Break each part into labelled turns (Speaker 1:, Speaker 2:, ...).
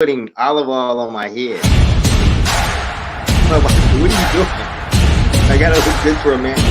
Speaker 1: putting olive oil on my head. My wife said, what are you doing? I gotta look good for a man show.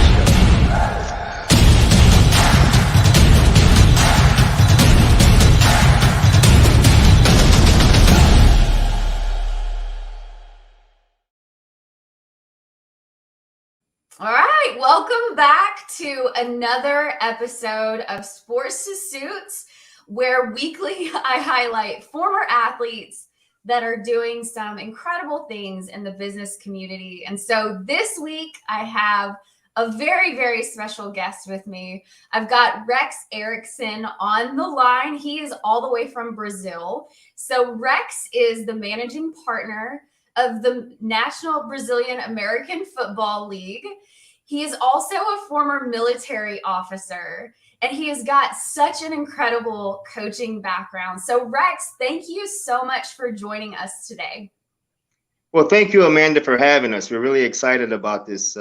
Speaker 2: All right, welcome back to another episode of Sports to Suits, where weekly I highlight former athletes that are doing some incredible things in the business community. And so this week I have a very, very special guest with me. I've got Rex Erickson on the line. He is all the way from Brazil. So Rex is the managing partner of the National Brazilian American Football League. He is also a former military officer, and he has got such an incredible coaching background. So Rex, thank you so much for joining us today.
Speaker 1: Well, thank you, Amanda, for having us. We're really excited about this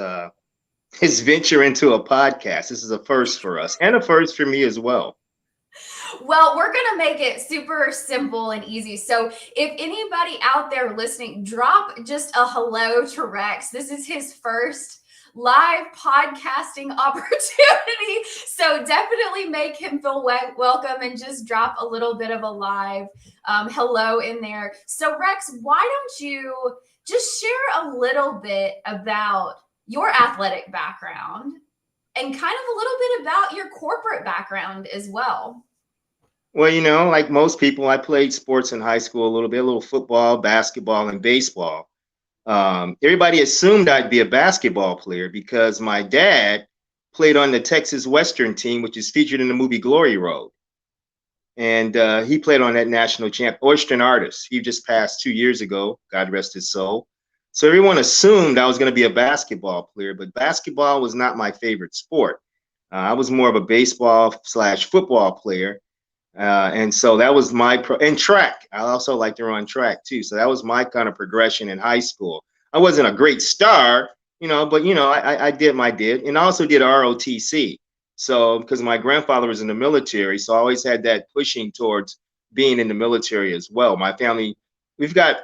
Speaker 1: venture into a podcast. This is a first for us and a first for me as well.
Speaker 2: Well, we're going to make it super simple and easy. So if anybody out there listening, drop just a hello to Rex. This is his first live podcasting opportunity. So definitely make him feel welcome and just drop a little bit of a live hello in there. So Rex, why don't you just share a little bit about your athletic background and kind of a little bit about your corporate background as well?
Speaker 1: Well, like most people, I played sports in high school a little football, basketball, and baseball. Everybody assumed I'd be a basketball player because my dad played on the Texas Western team, which is featured in the movie Glory Road. And he played on that national champ, Oyster Artist. He just passed 2 years ago, God rest his soul. So everyone assumed I was going to be a basketball player, but basketball was not my favorite sport. I was more of a baseball/football player. And so that was and track. I also like to run track too. So that was my kind of progression in high school. I wasn't a great star, but I did my and I also did ROTC. So because my grandfather was in the military, so I always had that pushing towards being in the military as well. My family, we've got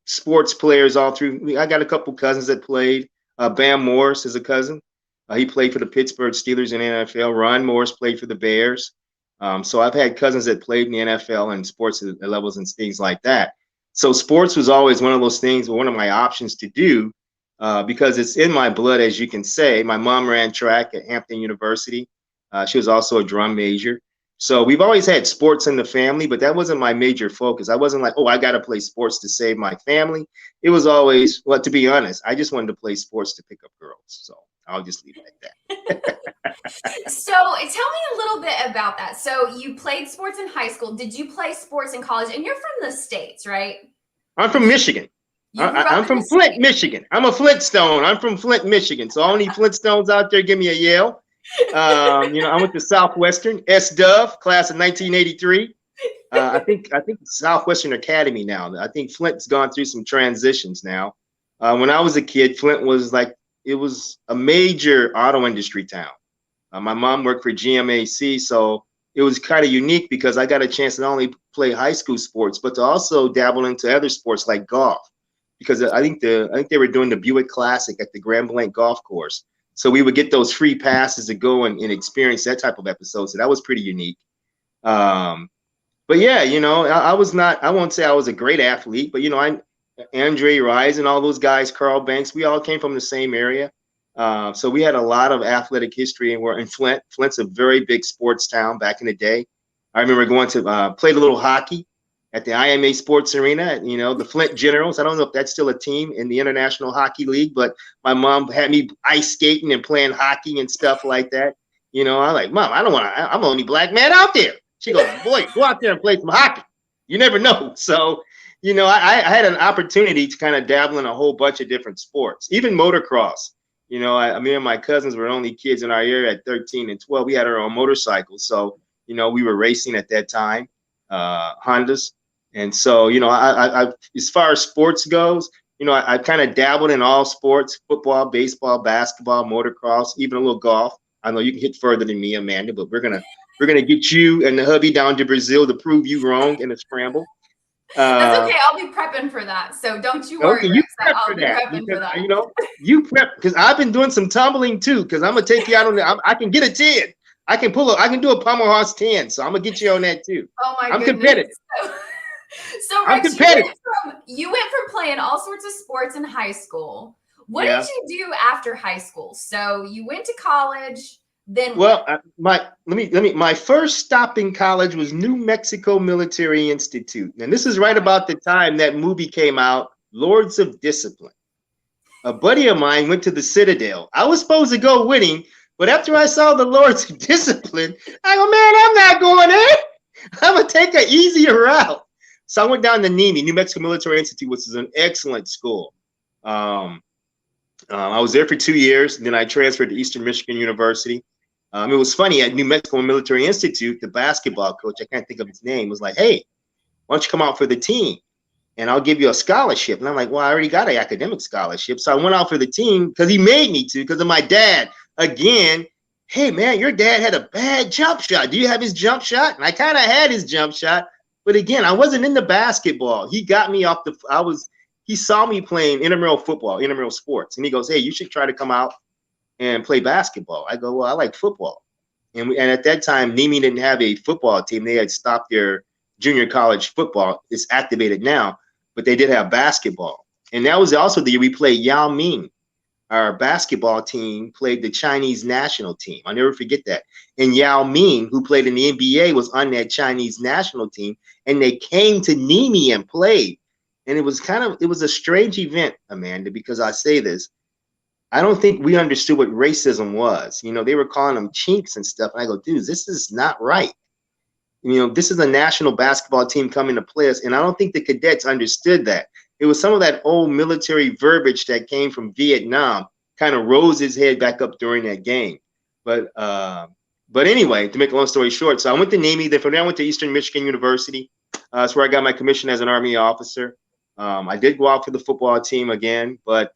Speaker 1: sports players all through. I got a couple cousins that played. Bam Morris is a cousin. He played for the Pittsburgh Steelers in the NFL. Ron Morris played for the Bears. So I've had cousins that played in the NFL and sports levels and things like that. So sports was always one of those things, one of my options to do because it's in my blood, as you can say. My mom ran track at Hampton University. She was also a drum major. So we've always had sports in the family, but that wasn't my major focus. I wasn't like, oh, I got to play sports to save my family. It was always, well, to be honest, I just wanted to play sports to pick up girls. So I'll just leave it at that.
Speaker 2: So tell me a little bit about that. So you played sports in high school. Did you play sports in college? And you're from the States, right?
Speaker 1: I'm from Michigan. I'm from Flint, Michigan. I'm a Flintstone. I'm from Flint, Michigan. So all any Flintstones out there, give me a yell. I went to Southwestern, S-Dove, class of 1983. I think Southwestern Academy now. I think Flint's gone through some transitions now. When I was a kid, Flint was it was a major auto industry town. My mom worked for GMAC, so it was kind of unique because I got a chance to not only play high school sports, but to also dabble into other sports like golf. Because I think they were doing the Buick Classic at the Grand Blanc Golf Course, so we would get those free passes to go and experience that type of episode. So that was pretty unique. But yeah, I was not. I won't say I was a great athlete, but Andre Rise and all those guys, Carl Banks, we all came from the same area. So we had a lot of athletic history, and we're in Flint. Flint's a very big sports town back in the day. I remember going to play a little hockey at the IMA Sports Arena, the Flint Generals. I don't know if that's still a team in the International Hockey League, but my mom had me ice skating and playing hockey and stuff like that. I'm like, Mom, I don't want to, I'm the only black man out there. She goes, boy, go out there and play some hockey. You never know. So, I had an opportunity to kind of dabble in a whole bunch of different sports, even motocross. Me and my cousins were only kids in our area at 13 and 12. We had our own motorcycles. So, we were racing at that time, Hondas. And so, I as far as sports goes, I kind of dabbled in all sports: football, baseball, basketball, motocross, even a little golf. I know you can hit further than me, Amanda, but we're gonna get you and the hubby down to Brazil to prove you wrong in a scramble.
Speaker 2: That's
Speaker 1: Uh,
Speaker 2: okay. I'll be prepping for that. So don't you worry,
Speaker 1: okay, you
Speaker 2: Rex.
Speaker 1: prep
Speaker 2: I'll
Speaker 1: for
Speaker 2: be
Speaker 1: that
Speaker 2: prepping for
Speaker 1: because
Speaker 2: that.
Speaker 1: you prep because I've been doing some tumbling too. Because I'm gonna take you out on I can get a 10. I can do a pommel horse 10. So I'm gonna get you on that too.
Speaker 2: Oh my
Speaker 1: I'm
Speaker 2: goodness.
Speaker 1: competitive.
Speaker 2: So
Speaker 1: I'm
Speaker 2: Rex,
Speaker 1: competitive.
Speaker 2: you went from playing all sorts of sports in high school. What did
Speaker 1: Yeah.
Speaker 2: you do after high school? So you went to college, then
Speaker 1: Well,
Speaker 2: what?
Speaker 1: my first stop in college was New Mexico Military Institute, and this is right about the time that movie came out, Lords of Discipline. A buddy of mine went to the Citadel. I was supposed to go with him, but after I saw the Lords of Discipline, I go, man, I'm not going there. I'm gonna take an easier route. So I went down to NEMI, New Mexico Military Institute, which is an excellent school. Um, I was there for 2 years, and then I transferred to Eastern Michigan University. It was funny at New Mexico Military Institute, the basketball coach, I can't think of his name, was like, hey, why don't you come out for the team? And I'll give you a scholarship. And I'm like, well, I already got an academic scholarship. So I went out for the team because he made me to, because of my dad. Again, hey, man, your dad had a bad jump shot. Do you have his jump shot? And I kind of had his jump shot. But again, I wasn't into basketball. He got me off he saw me playing intramural football, intramural sports. And he goes, hey, you should try to come out and play basketball. I go, well, I like football. And at that time, NEMI didn't have a football team. They had stopped their junior college football. It's activated now, but they did have basketball. And that was also the year we played Yao Ming. Our basketball team played the Chinese national team. I'll never forget that. And Yao Ming, who played in the NBA, was on that Chinese national team. And they came to NEMI and played. And it was a strange event, Amanda, because I say this. I don't think we understood what racism was. They were calling them chinks and stuff. And I go, dudes, this is not right. This is a national basketball team coming to play us. And I don't think the cadets understood that. It was some of that old military verbiage that came from Vietnam kind of rose his head back up during that game. But anyway, to make a long story short, so I went to NEMI. Then from there, I went to Eastern Michigan University. That's where I got my commission as an Army officer. I did go out for the football team again, but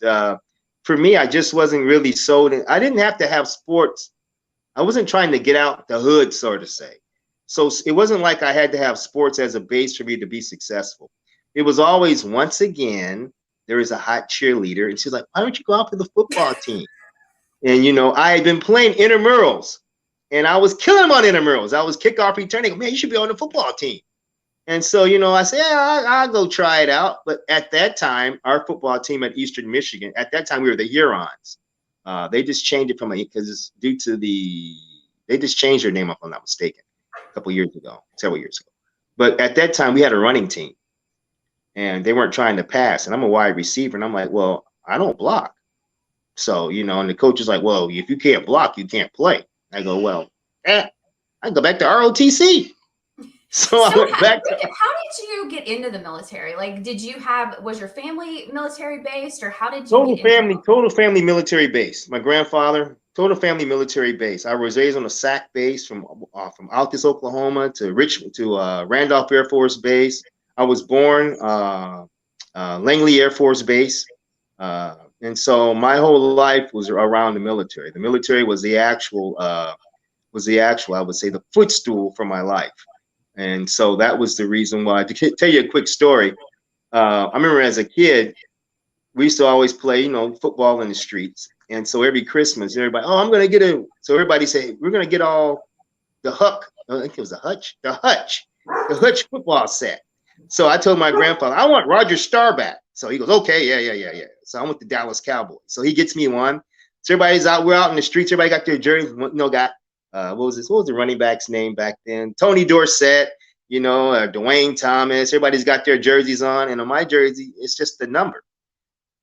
Speaker 1: for me, I just wasn't really sold. I didn't have to have sports. I wasn't trying to get out the hood, so to say. So it wasn't like I had to have sports as a base for me to be successful. It was always, once again, there is a hot cheerleader, and she's like, why don't you go out for the football team? And, I had been playing intramurals, and I was killing them on intramurals. I was kickoff returning. Man, you should be on the football team. And so, I said, yeah, I'll go try it out. But at that time, our football team at Eastern Michigan, at that time, we were the Hurons. They just changed it because it's due to they just changed their name, if I'm not mistaken, several years ago. But at that time, we had a running team, and they weren't trying to pass. And I'm a wide receiver, and I'm like, well, I don't block. So, and the coach is like, well, if you can't block, you can't play. I go, well, I go back to ROTC. So I went back to.
Speaker 2: How did you get into the military? Like, was your family military based, or how did you
Speaker 1: Total family military base. My grandfather, total family military base. I was raised on a SAC base from Altus, Oklahoma to Randolph Air Force Base. I was born Langley Air Force Base. And so my whole life was around the military. The military was the actual, I would say, the footstool for my life. And so that was the reason why. To tell you a quick story, I remember as a kid, we used to always play, football in the streets. And so every Christmas, everybody, I'm going to get so everybody say, we're going to get all the Huck, I think it was the Hutch football set. So I told my grandfather, I want Roger Staubach. So he goes, okay, yeah. So I went to Dallas Cowboys. So he gets me one. So we're out in the streets. Everybody got their jerseys. What was the running back's name back then? Tony Dorsett, Dwayne Thomas. Everybody's got their jerseys on. And on my jersey, it's just the number.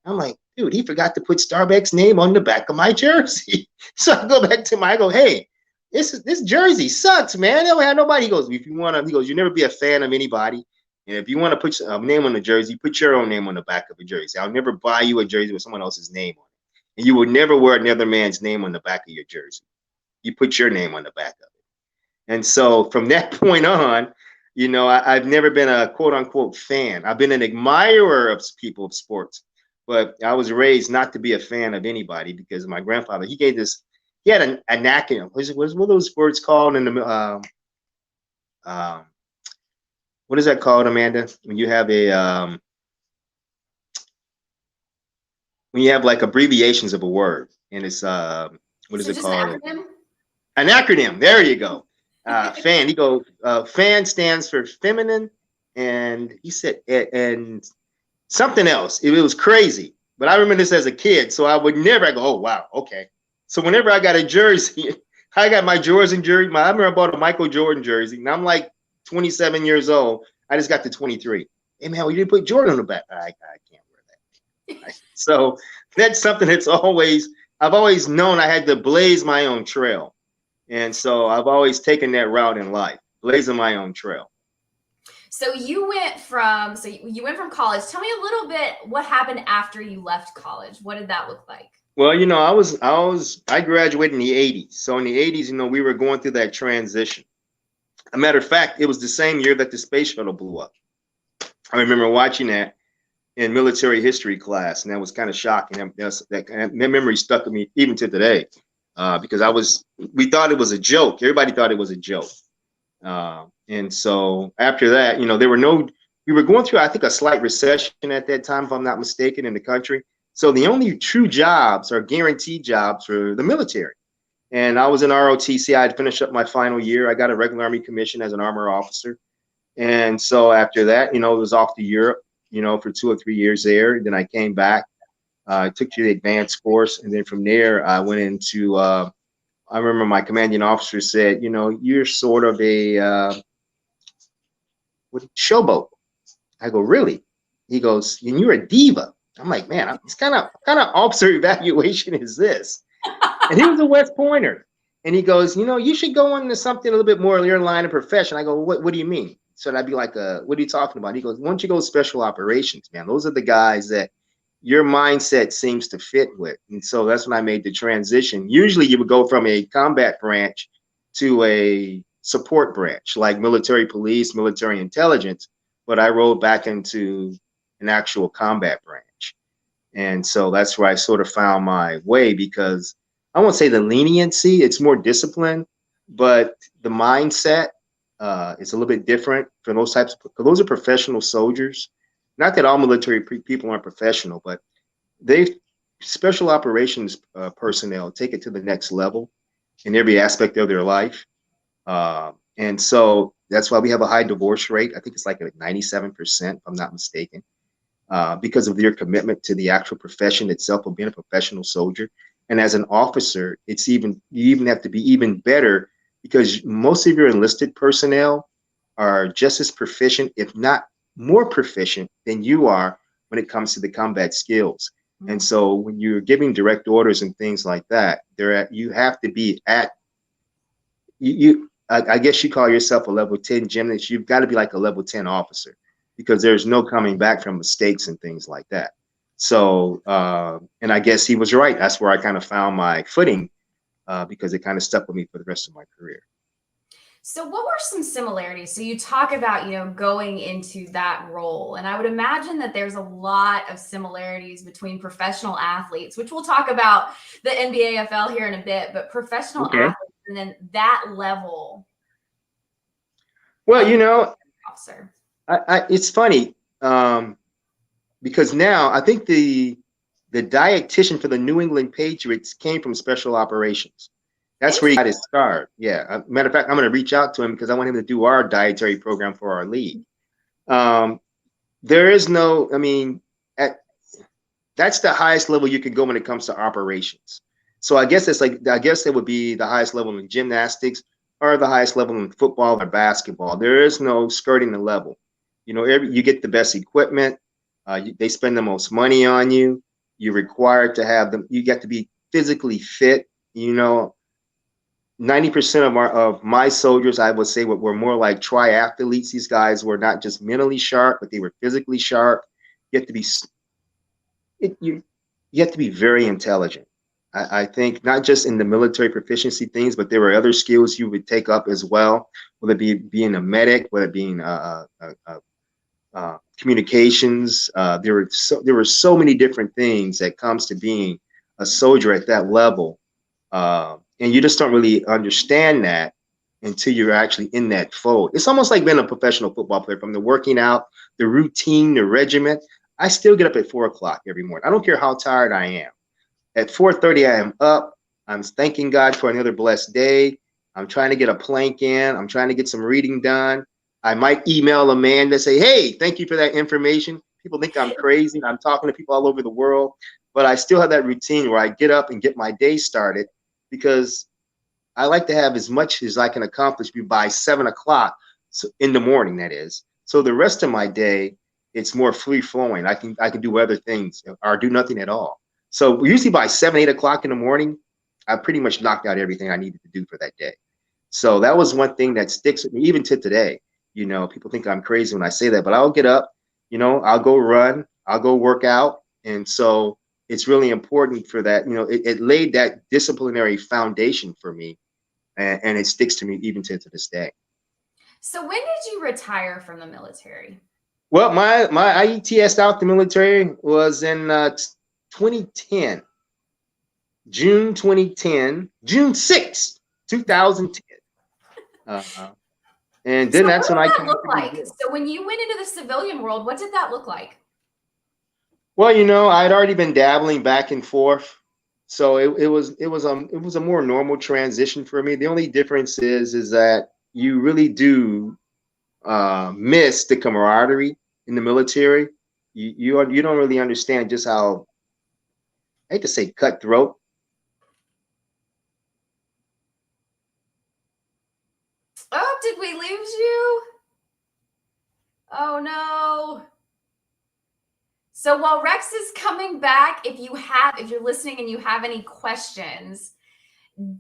Speaker 1: I'm like, dude, he forgot to put Staubach's name on the back of my jersey. So I go back to I go, hey, this jersey sucks, man. They don't have nobody. He goes, you never be a fan of anybody. And if you want to put a name on the jersey, put your own name on the back of a jersey. I'll never buy you a jersey with someone else's name on it. And you will never wear another man's name on the back of your jersey. You put your name on the back of it. And so from that point on, I've never been a quote unquote fan. I've been an admirer of people of sports, but I was raised not to be a fan of anybody because my grandfather, he had an acronym. What are those words called in the, what is that called, Amanda? When you have a when you have like abbreviations of a word, and it's what
Speaker 2: Is
Speaker 1: is
Speaker 2: it
Speaker 1: it
Speaker 2: just an
Speaker 1: called?
Speaker 2: acronym?
Speaker 1: An acronym. There you go. FAN. He goes. FAN stands for feminine, and he said and something else. It was crazy, but I remember this as a kid, so I would never. I go, oh wow, okay. So whenever I got a jersey, I got my Jordan jersey. I remember I bought a Michael Jordan jersey, and I'm like 27 years old. I just got to 23. Hey man, well, you didn't put Jordan on the back. I can't wear that. So that's something that's I've always known I had to blaze my own trail. And so I've always taken that route in life, blazing my own trail.
Speaker 2: So you went from college. Tell me a little bit what happened after you left college. What did that look like?
Speaker 1: Well, you know, I graduated in the 80s. So in the 80s, you know, we were going through that transition. A matter of fact, it was the same year that the space shuttle blew up. I remember watching that in military history class, and that was kind of shocking. That memory stuck with me even to today, because we thought it was a joke. Everybody thought it was a joke. And so after that, you know, we were going through, I think, a slight recession at that time, if I'm not mistaken, in the country. So the only true jobs or guaranteed jobs were the military. And I was in ROTC. I had finished up my final year. I got a regular Army commission as an armor officer. And so after that, you know, it was off to Europe, you know, for 2 or 3 years there. Then I came back, I took to the advanced course. And then from there, I went into, I remember my commanding officer said, you know, you're sort of a showboat. I go, really? He goes, and you're a diva. I'm like, man, it's kind of officer evaluation is this? And he was a West Pointer. And he goes, you know, you should go into something a little bit more in your line of profession. I go, what do you mean? So I'd be like, what are you talking about? He goes, why don't you go special operations, man? Those are the guys that your mindset seems to fit with. And so that's when I made the transition. Usually you would go from a combat branch to a support branch, like military police, military intelligence, but I rolled back into an actual combat branch. And so that's where I sort of found my way, because I won't say the leniency, it's more discipline, but the mindset is a little bit different for those types of, those are professional soldiers. Not that all military people aren't professional, but special operations personnel take it to the next level in every aspect of their life. And so that's why we have a high divorce rate. I think it's like 97%, if I'm not mistaken, because of their commitment to the actual profession itself of being a professional soldier. And as an officer, you even have to be even better, because most of your enlisted personnel are just as proficient, if not more proficient than you are when it comes to the combat skills. Mm-hmm. And so when you're giving direct orders and things like that, you have to be at, I guess you call yourself a level 10 gymnast. You've got to be like a level 10 officer, because there's no coming back from mistakes and things like that. So, and I guess he was right. That's where I kind of found my footing, because it kind of stuck with me for the rest of my career.
Speaker 2: So what were some similarities? So you talk about, you know, going into that role, and I would imagine that there's a lot of similarities between professional athletes, which we'll talk about the NBA, FL here in a bit, but professional athletes and then that level.
Speaker 1: Well, you know, officer. It's funny, because now I think the dietitian for the New England Patriots came from special operations. That's where he got his start. Yeah. Matter of fact, I'm going to reach out to him because I want him to do our dietary program for our league. There is no, I mean, that's the highest level you can go when it comes to operations. So I guess it would be the highest level in gymnastics or the highest level in football or basketball. There is no skirting the level. You know, you get the best equipment. They spend the most money on you. You're required to have them. You get to be physically fit. You know, 90% of my soldiers, I would say, were more like triathletes. These guys were not just mentally sharp, but they were physically sharp. You have to be, you have to be very intelligent. I think not just in the military proficiency things, but there were other skills you would take up as well, whether it be being a medic, whether it being communications. There were so many different things that comes to being a soldier at that level. And you just don't really understand that until you're actually in that fold. It's almost like being a professional football player, from the working out, the routine, the regiment. I still get up at 4 o'clock every morning. I don't care how tired I am. At 4:30, I am up. I'm thanking God for another blessed day. I'm trying to get a plank in. I'm trying to get some reading done. I might email Amanda, say, hey, thank you for that information. People think I'm crazy. I'm talking to people all over the world, but I still have that routine where I get up and get my day started, because I like to have as much as I can accomplish by 7 o'clock in the morning, that is. So the rest of my day, it's more free flowing. I can do other things or do nothing at all. So usually by 7, 8 o'clock in the morning, I pretty much knocked out everything I needed to do for that day. So that was one thing that sticks with me even to today. You know, people think I'm crazy when I say that, but I'll get up, you know, I'll go run, I'll go work out. And so it's really important for that. You know, it laid that disciplinary foundation for me, and it sticks to me even to this day.
Speaker 2: So when did you retire from the military?
Speaker 1: Well, my IETS out the military was in 2010, June 2010, June 6th, 2010. And then
Speaker 2: So
Speaker 1: that's
Speaker 2: what
Speaker 1: when
Speaker 2: did
Speaker 1: I
Speaker 2: that
Speaker 1: came
Speaker 2: look
Speaker 1: to
Speaker 2: like?
Speaker 1: Brazil.
Speaker 2: So when you went into the civilian world, what did that look like?
Speaker 1: Well, you know, I'd already been dabbling back and forth, so it was a more normal transition for me. The only difference is that you really do miss the camaraderie in the military. You don't really understand just how, I hate to say, cutthroat.
Speaker 2: Oh, did we lose you? Oh no. So while Rex is coming back, if you're listening and you have any questions,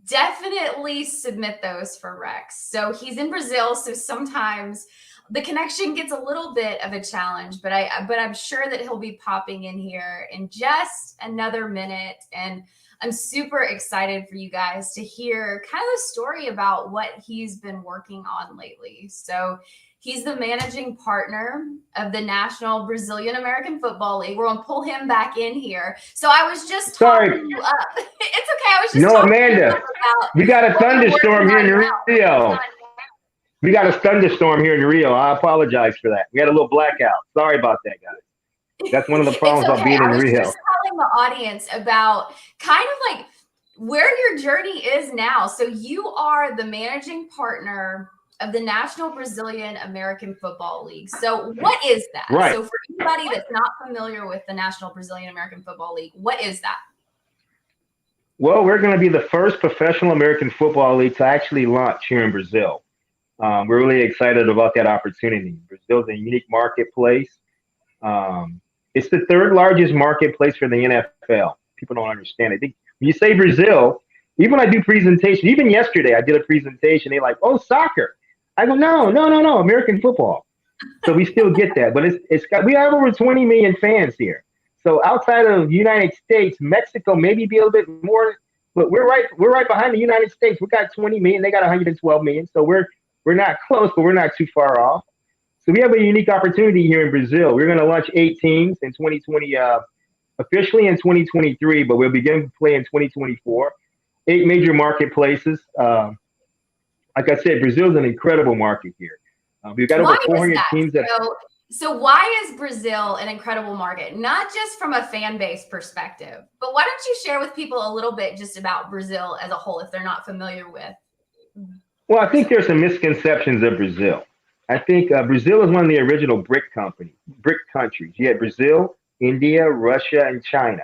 Speaker 2: definitely submit those for Rex. So he's in Brazil, so sometimes the connection gets a little bit of a challenge, but I'm sure that he'll be popping in here in just another minute. And I'm super excited for you guys to hear kind of the story about what he's been working on lately. So he's the managing partner of the National Brazilian American Football League. We're gonna pull him back in here. So I was just talking you up. It's okay. I was just talking
Speaker 3: Amanda,
Speaker 2: about
Speaker 3: we got a
Speaker 2: what you're
Speaker 3: thunderstorm
Speaker 2: working
Speaker 3: here
Speaker 2: on
Speaker 3: in
Speaker 2: now.
Speaker 3: Rio. We got a thunderstorm here in Rio. I apologize for that. We had a little blackout. Sorry about that, guys. That's one of the problems
Speaker 2: It's
Speaker 3: about
Speaker 2: okay.
Speaker 3: being in
Speaker 2: I was
Speaker 3: Rio.
Speaker 2: just telling the audience about kind of like where your journey is now. So you are the managing partner of the National Brazilian American Football League. So what is that?
Speaker 3: Right.
Speaker 2: So for anybody that's not familiar with the National Brazilian American Football League, what is that?
Speaker 3: Well, we're going to be the first professional American football league to actually launch here in Brazil. We're really excited about that opportunity. Brazil's a unique marketplace. It's the third largest marketplace for the NFL. People don't understand it. When you say Brazil, even when I do presentation, even yesterday I did a presentation. They're like, "Oh, soccer." I go, "No, American football." So we still get that, but we have over 20 million fans here. So outside of United States, Mexico maybe be a little bit more, but we're right behind the United States. We got 20 million. They got 112 million. So we're not close, but we're not too far off. So we have a unique opportunity here in Brazil. We're going to launch 8 teams in 2020, officially in 2023, but we'll begin to play in 2024. 8 major marketplaces. Like I said, Brazil is an incredible market here. We've got over 400 teams.
Speaker 2: So why is Brazil an incredible market? Not just from a fan base perspective, but why don't you share with people a little bit just about Brazil as a whole if they're not familiar with?
Speaker 3: Well, I think there's some misconceptions of Brazil. I think Brazil is one of the original BRIC countries. You had Brazil, India, Russia, and China.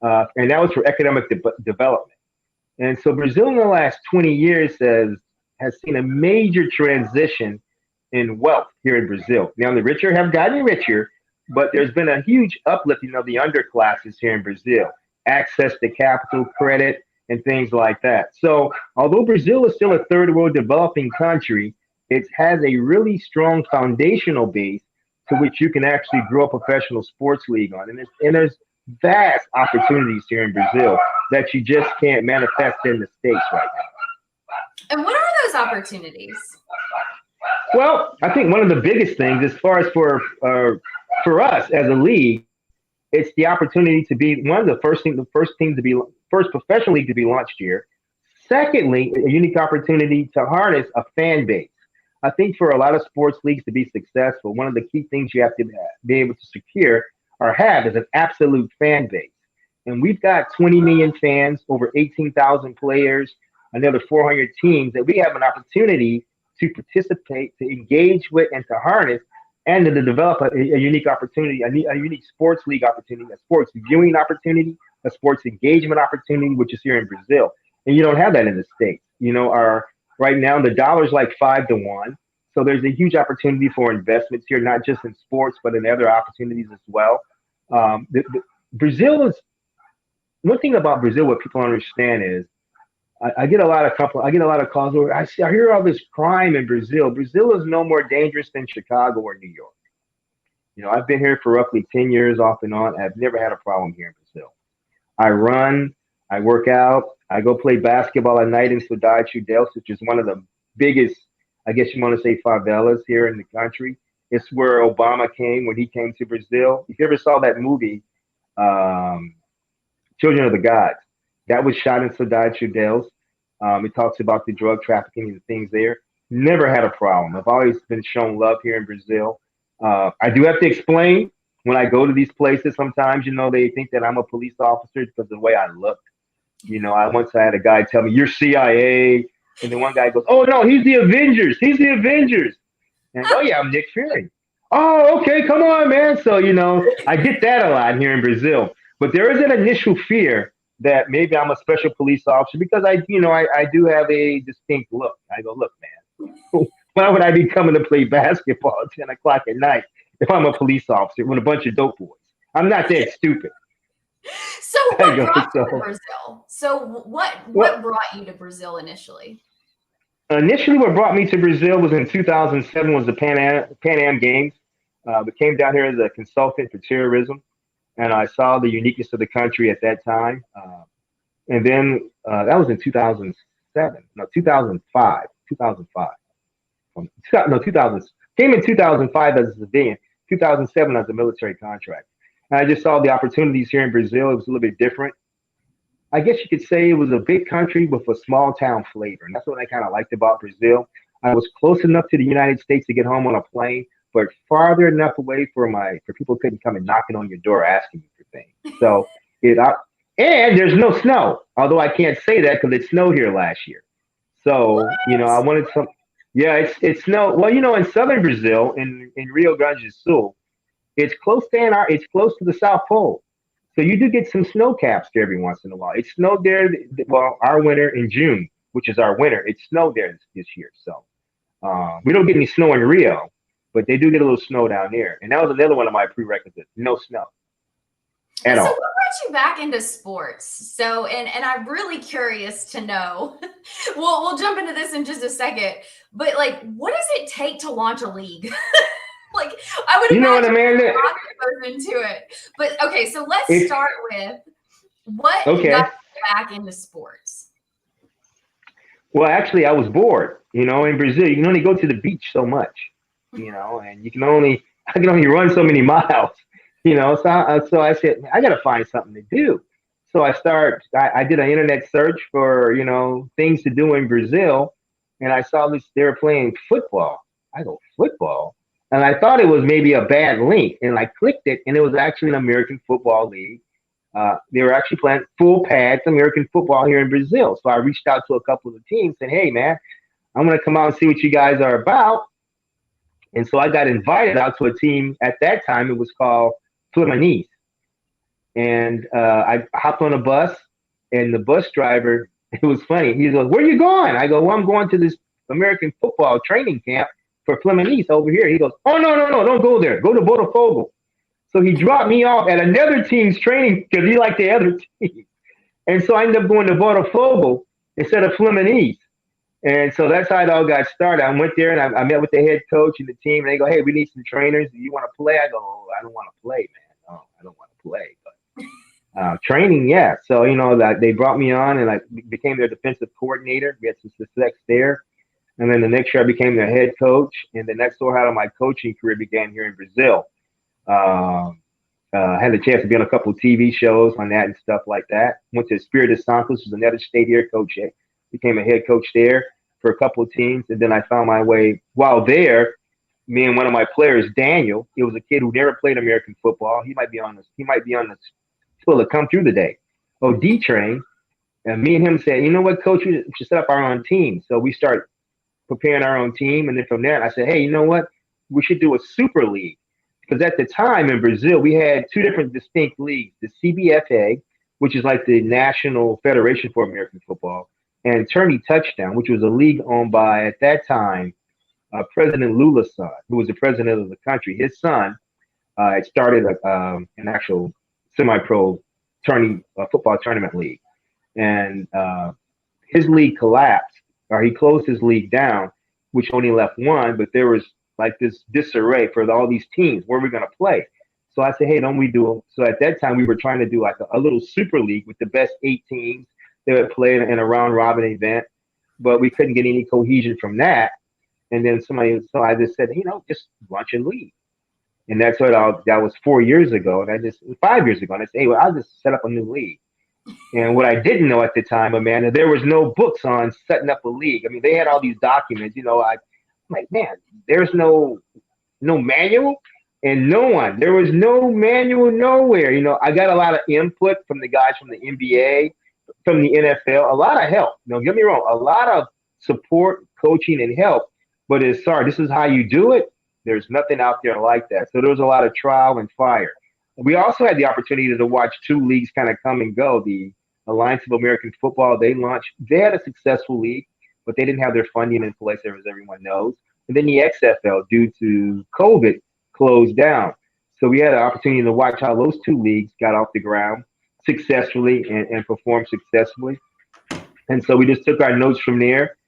Speaker 3: And that was for economic development. And so Brazil in the last 20 years has seen a major transition in wealth here in Brazil. Now, the richer have gotten richer, but there's been a huge uplifting of the underclasses here in Brazil, access to capital, credit, and things like that. So although Brazil is still a third world developing country, it has a really strong foundational base to which you can actually grow a professional sports league on. And there's vast opportunities here in Brazil that you just can't manifest in the States right now.
Speaker 2: And what are those opportunities?
Speaker 3: Well, I think one of the biggest things, as far as for us as a league, it's the opportunity to be the first professional league to be launched here. Secondly, a unique opportunity to harness a fan base. I think for a lot of sports leagues to be successful, one of the key things you have to be able to secure or have is an absolute fan base. And we've got 20 million fans, over 18,000 players, another 400 teams that we have an opportunity to participate, to engage with, and to harness, and to develop a unique opportunity, a unique sports league opportunity, a sports viewing opportunity, a sports engagement opportunity, which is here in Brazil. And you don't have that in the States. Our right now the dollar's like 5 to 1. So there's a huge opportunity for investments here, not just in sports, but in other opportunities as well. Brazil is one thing about Brazil. What people don't understand is I get a lot of calls where I hear all this crime in Brazil. Brazil is no more dangerous than Chicago or New York. I've been here for roughly 10 years off and on. I've never had a problem here in Brazil. I run, I work out, I go play basketball at night in Cidade Chudels, which is one of the biggest, I guess you want to say, favelas here in the country. It's where Obama came when he came to Brazil. If you ever saw that movie, Children of the Gods, that was shot in Cidade Chudels. It talks about the drug trafficking and things there. Never had a problem. I've always been shown love here in Brazil. I do have to explain when I go to these places. Sometimes, they think that I'm a police officer because of the way I look. I once had a guy tell me, "You're CIA," and then one guy goes, "Oh no, he's the Avengers. He's the Avengers." And I go, "Oh yeah, I'm Nick Fury." "Oh, okay, come on, man." So I get that a lot here in Brazil. But there is an initial fear that maybe I'm a special police officer because I do have a distinct look. I go, "Look, man, why would I be coming to play basketball at 10 o'clock at night if I'm a police officer with a bunch of dope boys? I'm not that stupid."
Speaker 2: So what brought you to Brazil? So what brought you to Brazil initially?
Speaker 3: Initially, what brought me to Brazil was in 2007 was the Pan Am Games. We came down here as a consultant for terrorism, and I saw the uniqueness of the country at that time. And then that was in 2007. No, 2005. 2005. No, 2000. Came in 2005 as a civilian. 2007 as a military contract. And I just saw the opportunities here in Brazil. It was a little bit different. I guess you could say it was a big country with a small town flavor. And that's what I kind of liked about Brazil. I was close enough to the United States to get home on a plane, but farther enough away for people couldn't come and knocking on your door asking you for things. So and there's no snow, although I can't say that because it snowed here last year. So, I wanted some. Yeah, it snowed. Well, in southern Brazil, in Rio Grande do Sul, it's close to the South Pole. So you do get some snow caps there every once in a while. It snowed there, our winter in June, which is our winter. It snowed there this year. So we don't get any snow in Rio, but they do get a little snow down there. And that was another one of my prerequisites, no snow at all.
Speaker 2: So what brought you back into sports? So, and I'm really curious to know, we'll jump into this in just a second, but what does it take to launch a league? I would imagine a lot goes into it. But okay, so let's start with what got you back into sports.
Speaker 3: Well, actually, I was bored. In Brazil, you can only go to the beach so much. And I can only run so many miles. So I said, I got to find something to do. So I did an internet search for things to do in Brazil, and I saw they were playing football. I go, football? And I thought it was maybe a bad link, and I clicked it, and it was actually an American football league. They were actually playing full pads American football here in Brazil. So I reached out to a couple of the teams and said, "Hey, man, I'm going to come out and see what you guys are about." And so I got invited out to a team. At that time, it was called Fluminense. And I hopped on a bus, and the bus driver, it was funny. He goes, "Where are you going?" I go, "Well, I'm going to this American football training camp for Fluminense over here." He goes, "Oh, no, don't go there. Go to Botafogo." So he dropped me off at another team's training because he liked the other team. And so I ended up going to Botafogo instead of Fluminense. And so that's how it all got started. I went there and I met with the head coach and the team, and they go, "Hey, we need some trainers. Do you want to play?" I go, "Oh, I don't want to play, man. Oh, I don't want to play." But training, yeah. So, they brought me on, and I became their defensive coordinator. We had some success there. And then the next year I became their head coach. And the next door out of my coaching career began here in Brazil. Had the chance to be on a couple of TV shows on that and stuff like that. Went to Espírito Santo, which is another state here, coach. became a head coach there for a couple of teams. And then I found my way while there. Me and one of my players, Daniel, he was a kid who never played American football. He might be on this. He might be on the still to come through the day. Oh, D train. And me and him said, you know what, coach, we should set up our own team. So we start preparing our own team. And then from there, I said, hey, you know what? We should do a super league. Because at the time in Brazil, we had two different distinct leagues, the CBFA, which is like the National Federation for American Football, and Tourney Touchdown, which was a league owned by, at that time, President Lula's son, who was the president of the country. His son had started an actual semi-pro football tournament league. And his league collapsed, or he closed his league down, which only left one, but there was like this disarray for all these teams. Where are we going to play? So I said, hey, don't we do it? So at that time, we were trying to do like a little super league with the best 8 teams that would play in a round robin event, but we couldn't get any cohesion from that. And then so I just said, you know, just launch a league. And that's what that was 4 years ago. And 5 years ago. And I said, hey, well, I'll just set up a new league. And what I didn't know at the time, Amanda, there was no books on setting up a league. I mean, they had all these documents, you know, I'm like, man, there's no manual and there was no manual nowhere. You know, I got a lot of input from the guys from the NBA, from the NFL, a lot of help. Don't get me wrong, a lot of support, coaching, and help. But this is how you do it. There's nothing out there like that. So there was a lot of trial and fire. We also had the opportunity to watch 2 leagues kind of come and go. The Alliance of American Football, they had a successful league, but they didn't have their funding in place, as everyone knows. And then the XFL, due to COVID, closed down. So we had an opportunity to watch how those 2 leagues got off the ground successfully and performed successfully. And so we just took our notes from there,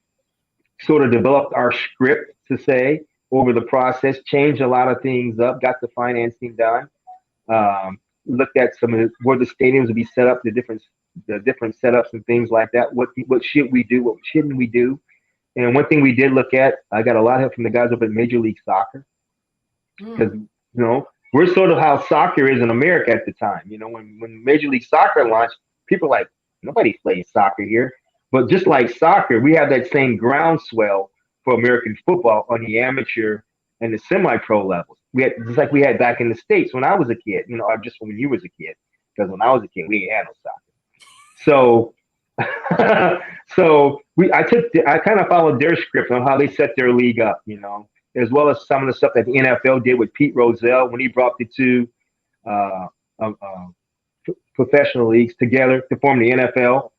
Speaker 3: sort of developed our script to say over the process, changed a lot of things up, got the financing done. Looked at some of where the stadiums would be set up, the different setups and things like that. What should we do? What shouldn't we do? And one thing we did look at, I got a lot of help from the guys over at Major League Soccer, because you know we're sort of how soccer is in America at the time. You know, when Major League Soccer launched, people were like, nobody plays soccer here. But just like soccer, we have that same groundswell for American football on the amateur and the semi-pro levels. Just like we had back in the States when I was a kid, you know, or just when you was a kid, because when I was a kid, we ain't had no soccer. So I kind of followed their script on how they set their league up, you know, as well as some of the stuff that the NFL did with Pete Rozelle when he brought the 2 professional leagues together to form the NFL.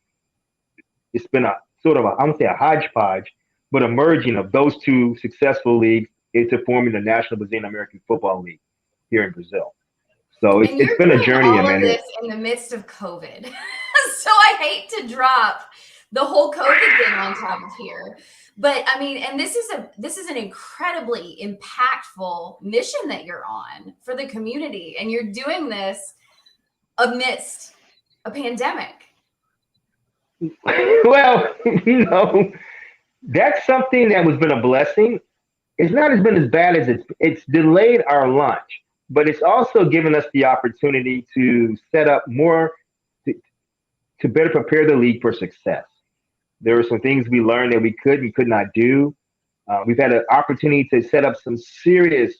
Speaker 3: It's been I won't say a hodgepodge, but a merging of those 2 successful leagues into forming the National Brazilian American Football League here in Brazil. So it's been a journey,
Speaker 2: all
Speaker 3: Amanda.
Speaker 2: of this in the midst of COVID. So I hate to drop the whole COVID thing on top of here, but I mean, and this is an incredibly impactful mission that you're on for the community, and you're doing this amidst a pandemic.
Speaker 3: Well, you know, that's something that has been a blessing. It's not been as bad as it's delayed our launch, but it's also given us the opportunity to set up more to better prepare the league for success. There were some things we learned that we could not do. We've had an opportunity to set up some serious,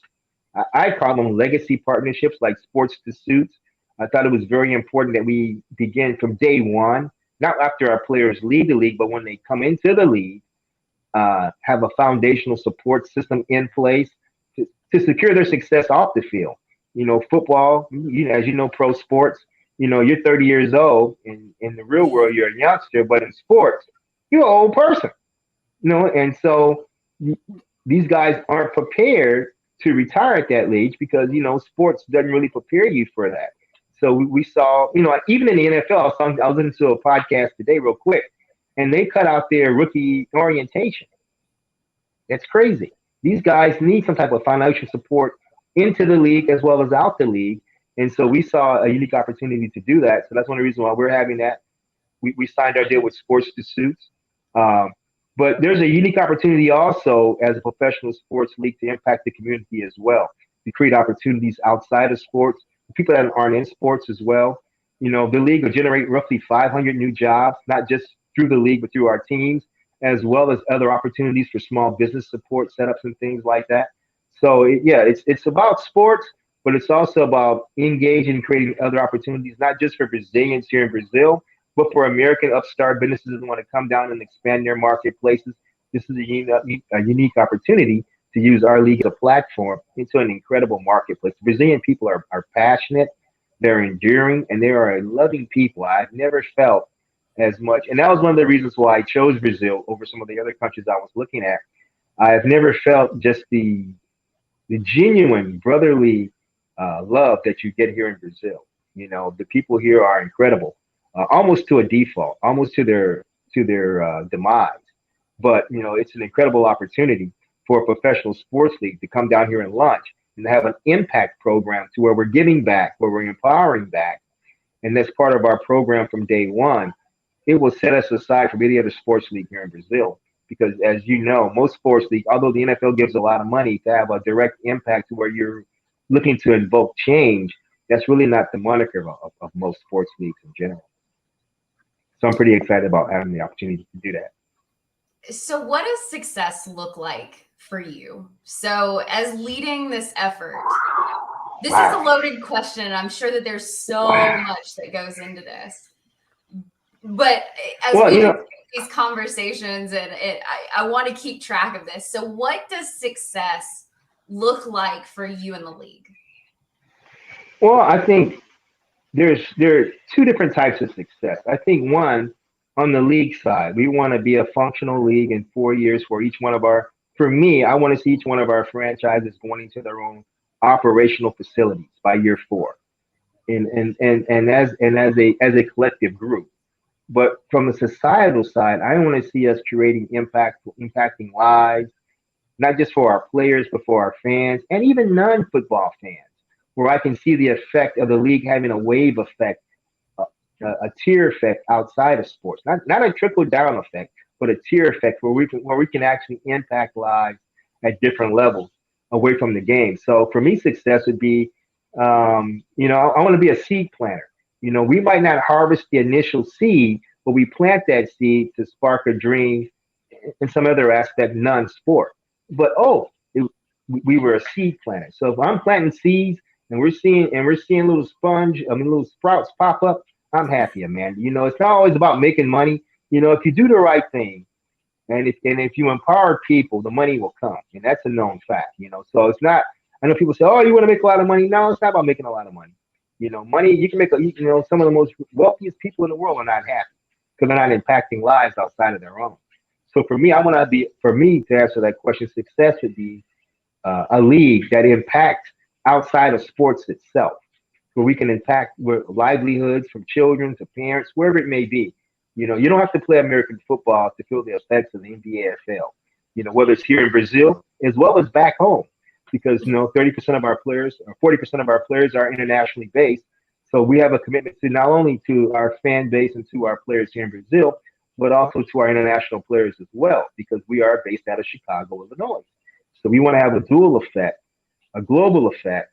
Speaker 3: I call them legacy partnerships like Sports to Suits. I thought it was very important that we begin from day one, not after our players leave the league, but when they come into the league, have a foundational support system in place to secure their success off the field. You know, football, as you know, pro sports, you know, you're 30 years old. In the real world, you're a youngster, but in sports, you're an old person. You know, and so these guys aren't prepared to retire at that age because, you know, sports doesn't really prepare you for that. So we saw, you know, even in the NFL, I was listening to a podcast today real quick, and they cut out their rookie orientation. That's crazy. These guys need some type of financial support into the league as well as out the league. And so we saw a unique opportunity to do that. So that's one of the reasons why we're having that. We signed our deal with Sports to Suits. But there's a unique opportunity also as a professional sports league to impact the community as well, to create opportunities outside of sports, people that aren't in sports as well. You know, the league will generate roughly 500 new jobs, not just through the league, but through our teams, as well as other opportunities for small business support setups and things like that. So yeah, it's about sports, but it's also about engaging and creating other opportunities, not just for Brazilians here in Brazil, but for American upstart businesses that want to come down and expand their marketplaces. This is a unique opportunity to use our league as a platform into an incredible marketplace. Brazilian people are passionate, they're enduring, and they are a loving people. I've never felt as much, and that was one of the reasons why I chose Brazil over some of the other countries I was looking at. I've never felt just the genuine brotherly love that you get here in Brazil. You know, the people here are incredible, almost to a default, almost to their demise. But you know, it's an incredible opportunity for a professional sports league to come down here and launch and have an impact program to where we're giving back, where we're empowering back, and that's part of our program from day one. It will set us aside from any other sports league here in Brazil. Because as you know, most sports leagues, although the NFL gives a lot of money to have a direct impact to where you're looking to invoke change, that's really not the moniker of most sports leagues in general. So I'm pretty excited about having the opportunity to do that.
Speaker 2: So what does success look like for you? So as leading this effort, this is a loaded question, and I'm sure that there's so much that goes into this. But as these conversations, and I want to keep track of this. So what does success look like for you in the league?
Speaker 3: Well, I think there are two different types of success. I think one, on the league side, we want to be a functional league in 4 years for each one of our. For me, I want to see each one of our franchises going into their own operational facilities by year 4, and as a collective group. But from the societal side, I want to see us creating impacting lives, not just for our players, but for our fans and even non-football fans, where I can see the effect of the league having a wave effect, a tier effect outside of sports, not a trickle down effect, but a tier effect where we can actually impact lives at different levels away from the game. So for me, success would be, I want to be a seed planter. You know, we might not harvest the initial seed, but we plant that seed to spark a dream in some other aspect, non-sport. But we were a seed planter. So if I'm planting seeds and we're seeing little little sprouts pop up, I'm happy, man. You know, it's not always about making money. You know, if you do the right thing, and if you empower people, the money will come, and that's a known fact. You know, so it's not. I know people say, "Oh, you want to make a lot of money?" No, it's not about making a lot of money. You know, money, you can make some of the most wealthiest people in the world are not happy because they're not impacting lives outside of their own. So for me, to answer that question, success would be a league that impacts outside of sports itself, where we can impact livelihoods from children to parents, wherever it may be. You know, you don't have to play American football to feel the effects of the NBA AFL. You know, whether it's here in Brazil as well as back home, because 30% of our players or 40% of our players are internationally based. So we have a commitment to not only to our fan base and to our players here in Brazil, but also to our international players as well, because we are based out of Chicago, Illinois. So we want to have a dual effect, a global effect.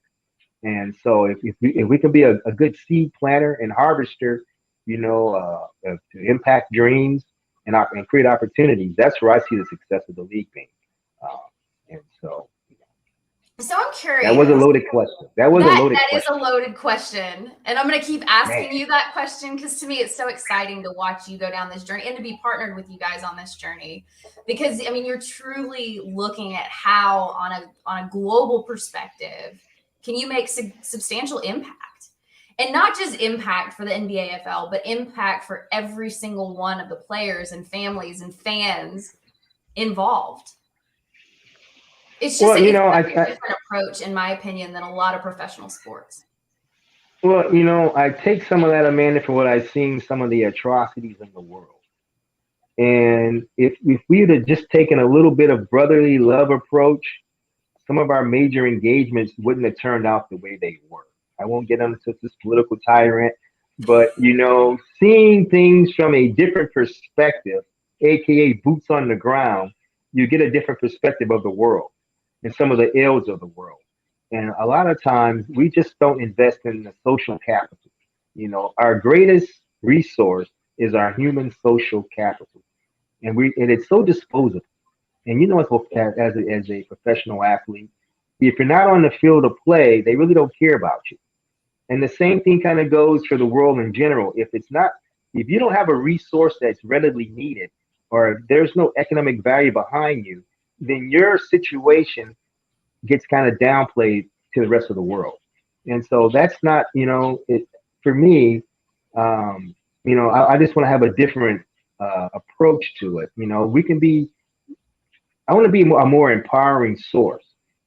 Speaker 3: And so if we can be a good seed planter and harvester, to impact dreams and create opportunities, that's where I see the success of the league being. And so.
Speaker 2: So I'm curious.
Speaker 3: That was a loaded question. That
Speaker 2: is a loaded question. And I'm going to keep asking you that question because to me, it's so exciting to watch you go down this journey and to be partnered with you guys on this journey. Because, I mean, you're truly looking at how on a global perspective, can you make substantial impact? And not just impact for the NBA AFL, but impact for every single one of the players and families and fans involved. It's just a different approach, in my opinion, than a lot of professional sports.
Speaker 3: Well, I take some of that, Amanda, for what I've seen, some of the atrocities in the world. And if we had just taken a little bit of brotherly love approach, some of our major engagements wouldn't have turned out the way they were. I won't get into this political tyrant, but, seeing things from a different perspective, AKA boots on the ground, you get a different perspective of the world and some of the ills of the world. And a lot of times we just don't invest in the social capital. Our greatest resource is our human social capital, and it's so disposable. And as a professional athlete, if you're not on the field of play, they really don't care about you. And the same thing kind of goes for the world in general. If you don't have a resource that's readily needed, or if there's no economic value behind you, then your situation gets kind of downplayed to the rest of the world. And so that's not, for me, I just want to have a different approach to it. I want to be a more empowering source.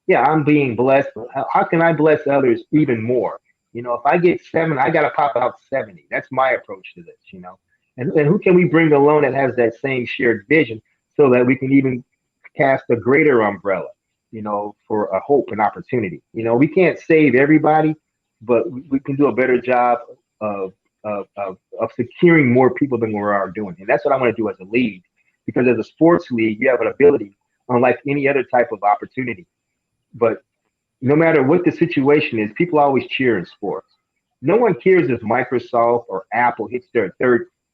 Speaker 3: Yeah, I'm being blessed. How can I bless others even more? If I get 7, I got to pop out 70. That's my approach to this. And who can we bring along that has that same shared vision so that we can even cast a greater umbrella, for a hope and opportunity. We can't save everybody, but we can do a better job of securing more people than we are doing. And that's what I want to do as a league, because as a sports league, you have an ability, unlike any other type of opportunity. But no matter what the situation is, people always cheer in sports. No one cares if Microsoft or Apple hits their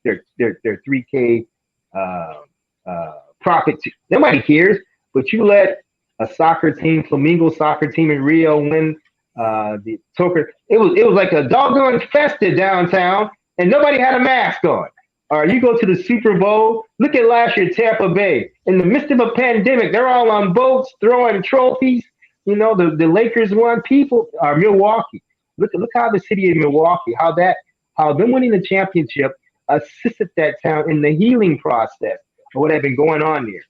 Speaker 3: 3K profit. Nobody cares. But you let a soccer team, Flamingo soccer team in Rio, win the Toker. It was like a doggone festa downtown, and nobody had a mask on. Or you go to the Super Bowl. Look at last year, Tampa Bay. In the midst of a pandemic, they're all on boats throwing trophies. The Lakers won. People are Milwaukee. Look how the city of Milwaukee, how them winning the championship assisted that town in the healing process of what had been going on there.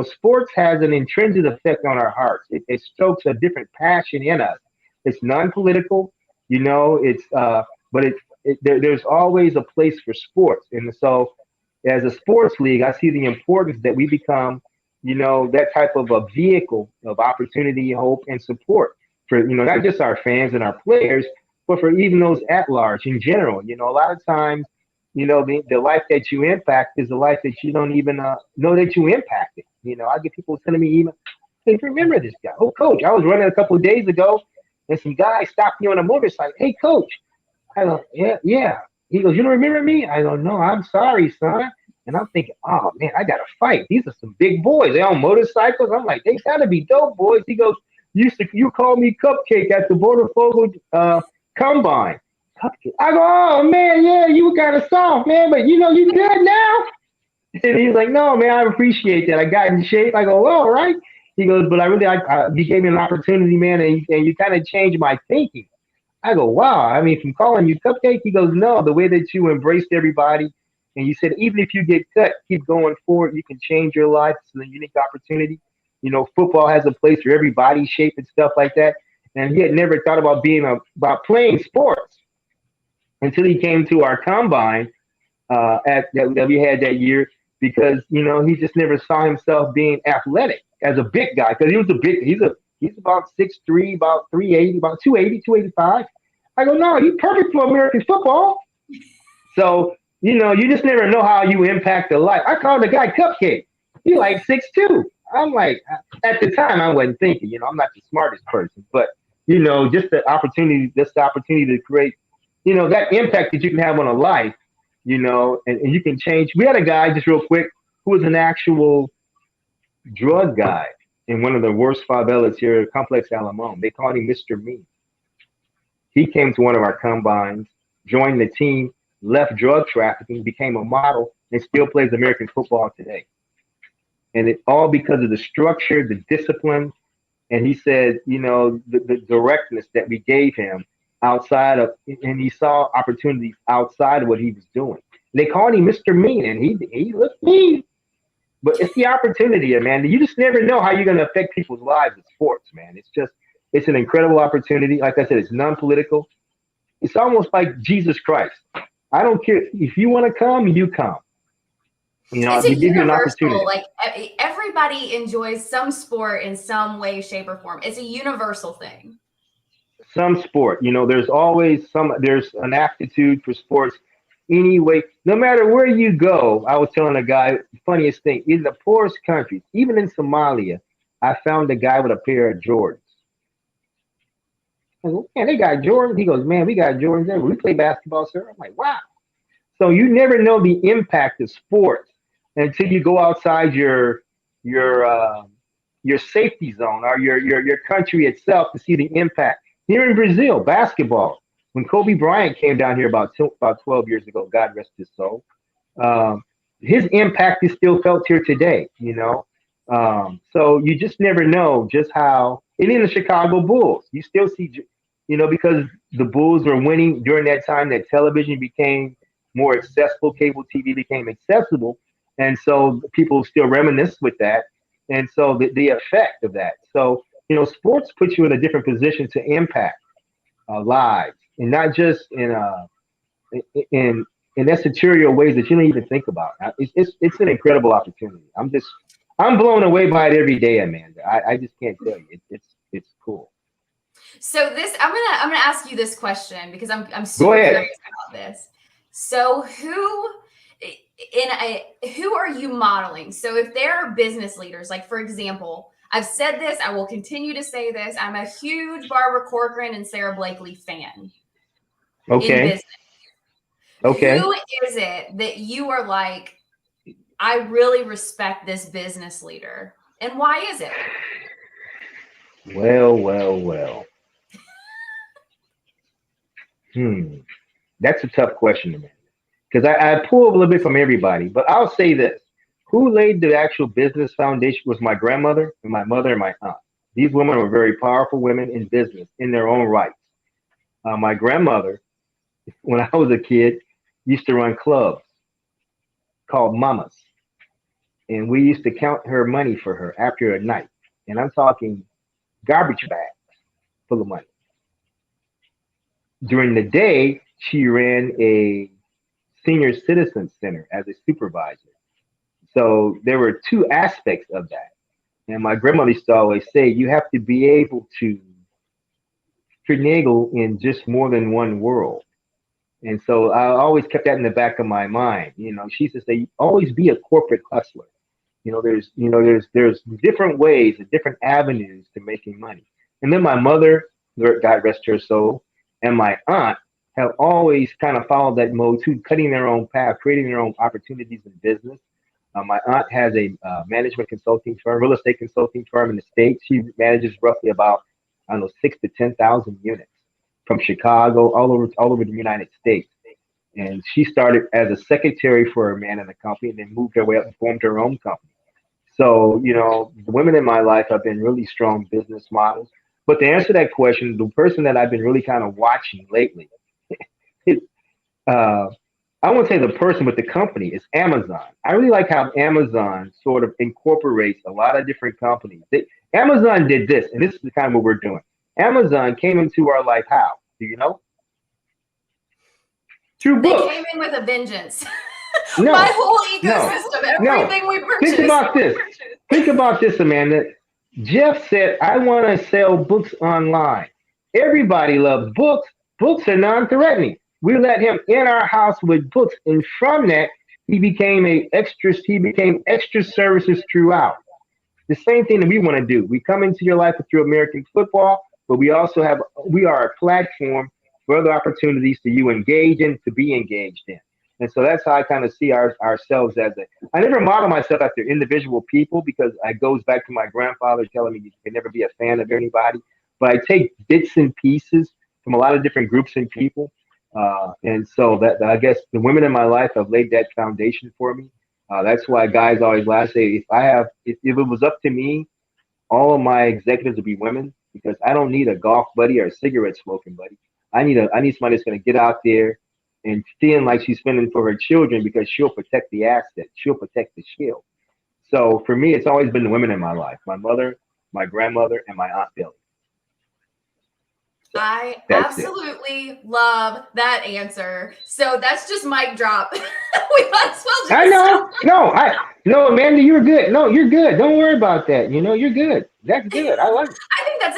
Speaker 3: Sports has an intrinsic effect on our hearts. It stokes a different passion in us. It's non-political, there's always a place for sports. And so as a sports league, I see the importance that we become, that type of a vehicle of opportunity, hope, and support for, not just our fans and our players, but for even those at large in general. A lot of times, the life that you impact is a life that you don't even know that you impacted. I get people sending me email, hey, remember this guy? Oh, coach, I was running a couple of days ago, and some guy stopped me on a motorcycle. Hey, coach. I go, yeah. He goes, you don't remember me? I go, no, I'm sorry, son. And I'm thinking, oh, man, I got to fight. These are some big boys. They on motorcycles. I'm like, they got to be dope boys. He goes, you called me Cupcake at the Botafogo Combine. Cupcake. I go, oh, man, yeah, you kind of soft, man, but you good now? And he's like, no, man, I appreciate that. I got in shape. I go, well, all right. He goes, but you gave me an opportunity, man, and you kind of changed my thinking. I go, wow. I mean, from calling you Cupcake, he goes, no, the way that you embraced everybody, and you said, even if you get cut, keep going forward. You can change your life. It's a unique opportunity. Football has a place for every body shape and stuff like that. And he had never thought about about playing sports until he came to our combine that we had that year, because he just never saw himself being athletic as a big guy, because he's about 6'3", about 380, about 280, 285. I go, no, you're perfect for American football. So, you just never know how you impact a life. I called the guy Cupcake. He like 6'2". I'm like, at the time I wasn't thinking, I'm not the smartest person, but just the opportunity to create, that impact that you can have on a life, and you can change. We had a guy, just real quick, who was an actual drug guy in one of the worst favelas here, Complex Alamon. They called him Mr. Mean. He came to one of our combines, joined the team, left drug trafficking, became a model, and still plays American football today. And it all because of the structure, the discipline, and he said, the directness that we gave him and he saw opportunities outside of what he was doing. They called him Mr. Mean, and he looked mean. But it's the opportunity, man. You just never know how you're going to affect people's lives in sports, man. It's an incredible opportunity. Like I said, it's non-political. It's almost like Jesus Christ. I don't care. If you want to come, you come.
Speaker 2: It's
Speaker 3: we give you an opportunity.
Speaker 2: Like everybody enjoys some sport in some way, shape, or form. It's a universal thing.
Speaker 3: Some sport, there's always there's an aptitude for sports anyway. No matter where you go, I was telling a guy, funniest thing, in the poorest countries, even in Somalia, I found a guy with a pair of Jordans. I go, man, they got Jordans. He goes, man, we got Jordans there. We play basketball, sir. I'm like, wow. So you never know the impact of sports until you go outside your your safety zone or your country itself to see the impact. Here in Brazil, basketball, when Kobe Bryant came down here about 12 years ago, God rest his soul, um, his impact is still felt here today. So you just never know just how. And in the Chicago Bulls, you still see, because the Bulls were winning during that time that television became more accessible, cable TV became accessible, and so people still reminisce with that, and so the effect of that. So sports puts you in a different position to impact lives, and not just in esoterial ways that you don't even think about. It's an incredible opportunity. I'm blown away by it every day, Amanda. I just can't tell you. It's cool.
Speaker 2: So this, I'm gonna ask you this question because I'm
Speaker 3: Go
Speaker 2: super
Speaker 3: ahead.
Speaker 2: curious about this. So who are you modeling? So if there are business leaders, like for example, I've said this, I will continue to say this. I'm a huge Barbara Corcoran and Sarah Blakely fan in
Speaker 3: Okay.
Speaker 2: business.
Speaker 3: Okay.
Speaker 2: Who is it that you are like, I really respect this business leader, and why is it?
Speaker 3: Well, well, well. Hmm. That's a tough question to me because I pull a little bit from everybody, but I'll say this. Who laid the actual business foundation was my grandmother and my mother and my aunt. These women were very powerful women in business in their own rights. My grandmother, when I was a kid, used to run clubs called mamas, and we used to count her money for her after a night. And I'm talking garbage bags full of money. During the day, she ran a senior citizen center as a supervisor. So there were two aspects of that. And my grandmother used to always say, you have to be able to finagle in just more than one world. And so I always kept that in the back of my mind. She used to say, always be a corporate hustler. There's different ways, different avenues to making money. And then my mother, God rest her soul, and my aunt have always kind of followed that mode too, cutting their own path, creating their own opportunities in business. My aunt has a management consulting firm, real estate consulting firm in the States. She manages roughly about, I don't know, 6 to 10,000 units from Chicago all over the United States. And she started as a secretary for a man in the company and then moved her way up and formed her own company. So, the women in my life have been really strong business models. But to answer that question, the person that I've been really kind of watching lately, is, uh, I won't say the person, but the company is Amazon. I really like how Amazon sort of incorporates a lot of different companies. Amazon did this, and this is kind of what we're doing. Amazon came into our life how? Do you know? Through
Speaker 2: They
Speaker 3: books.
Speaker 2: came in with a vengeance.
Speaker 3: No,
Speaker 2: My whole
Speaker 3: no,
Speaker 2: ecosystem,
Speaker 3: no.
Speaker 2: everything we
Speaker 3: Think
Speaker 2: purchase.
Speaker 3: about this. Think about this, Amanda. Jeff said, I want to sell books online. Everybody loves books. Books are non-threatening. We let him in our house with books, and from that, he became extra services throughout. The same thing that we want to do. We come into your life through American football, but we are a platform for other opportunities to you engage in, to be engaged in. And so that's how I kind of see ourselves as I never model myself after individual people because it goes back to my grandfather telling me you can never be a fan of anybody. But I take bits and pieces from a lot of different groups and people. And so that I guess the women in my life have laid that foundation for me. That's why guys always laugh, say, if it was up to me, all of my executives would be women because I don't need a golf buddy or a cigarette smoking buddy. I need somebody that's going to get out there and feeling like she's fending for her children because she'll protect the asset, she'll protect the shield. So for me, it's always been the women in my life: my mother, my grandmother, and my aunt Billy. So
Speaker 2: I
Speaker 3: that's it.
Speaker 2: absolutely love that answer. So that's just mic drop. We might as well
Speaker 3: I
Speaker 2: just stop.
Speaker 3: know. No, Amanda, you're good. No, you're good. Don't worry about that. You're good. That's good. I like it.
Speaker 2: I think that's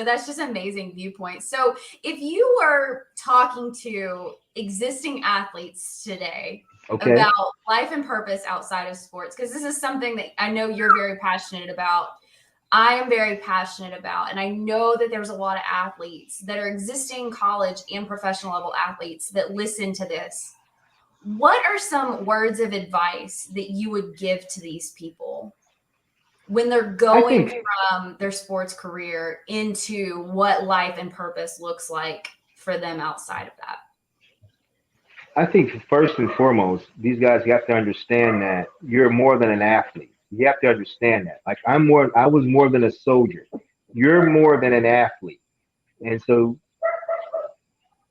Speaker 2: that's just amazing viewpoint. So if you were talking to existing athletes today
Speaker 3: Okay.
Speaker 2: about life and purpose outside of sports, because this is something that I know you're very passionate about. I am very passionate about, and I know that there's a lot of athletes that are existing college and professional level athletes that listen to this. what are some words of advice that you would give to these people when they're going from their sports career into what life and purpose looks like for them outside of that?
Speaker 3: I think first and foremost, these guys you have to understand that you're more than an athlete. You have to understand that. Like I was more than a soldier. You're more than an athlete. And so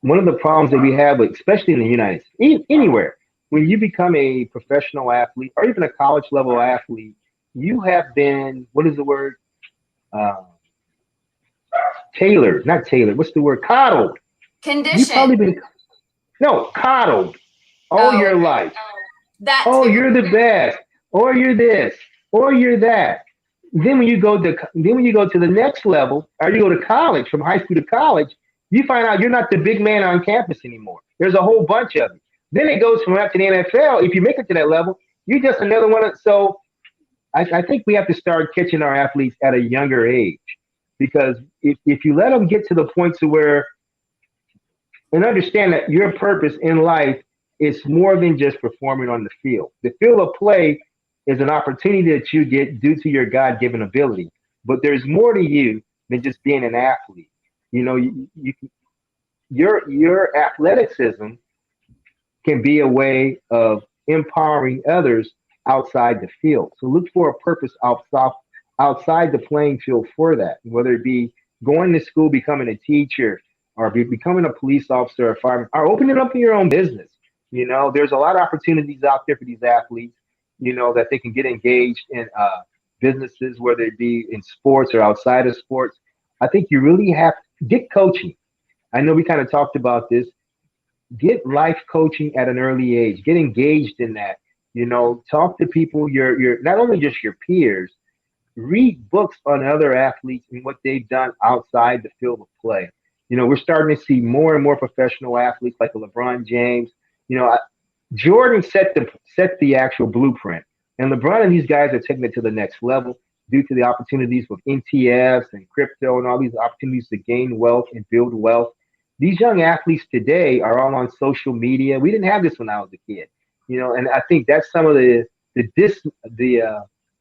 Speaker 3: one of the problems that we have, especially in the United States, anywhere, when you become a professional athlete or even a college level athlete, you have been, what is the word? Uh, tailored, not tailored. What's the word? Coddled. You've probably
Speaker 2: Condition.
Speaker 3: been, no, coddled all
Speaker 2: Oh,
Speaker 3: your life.
Speaker 2: that
Speaker 3: Oh,
Speaker 2: too.
Speaker 3: you're the best, or you're this, or you're that. Then when you go to the next level, or you go to college, from high school to college, you find out you're not the big man on campus anymore. There's a whole bunch of you. Then it goes from up to the NFL. If you make it to that level, you're just another one. So I think we have to start catching our athletes at a younger age, because if you let them get to the point to where and understand that your purpose in life is more than just performing on the field. The field of play is an opportunity that you get due to your God-given ability, but there's more to you than just being an athlete. You know, your athleticism can be a way of empowering others outside the field. So look for a purpose outside the playing field for that, whether it be going to school, becoming a teacher, or becoming a police officer or fireman, or opening up your own business. You know, there's a lot of opportunities out there for these athletes, you know, that they can get engaged in businesses, whether it be in sports or outside of sports. I think you really have to get coaching. I know we kind of talked about this. Get life coaching at an early age. Get engaged in that. You know, talk to people, your not only just your peers, read books on other athletes and what they've done outside the field of play. You know, we're starting to see more and more professional athletes like LeBron James. You know, Jordan set the actual blueprint, and LeBron and these guys are taking it to the next level due to the opportunities with NTFs and crypto and all these opportunities to gain wealth and build wealth. These young athletes today are all on social media. We didn't have this when I was a kid, you know, and I think that's some of the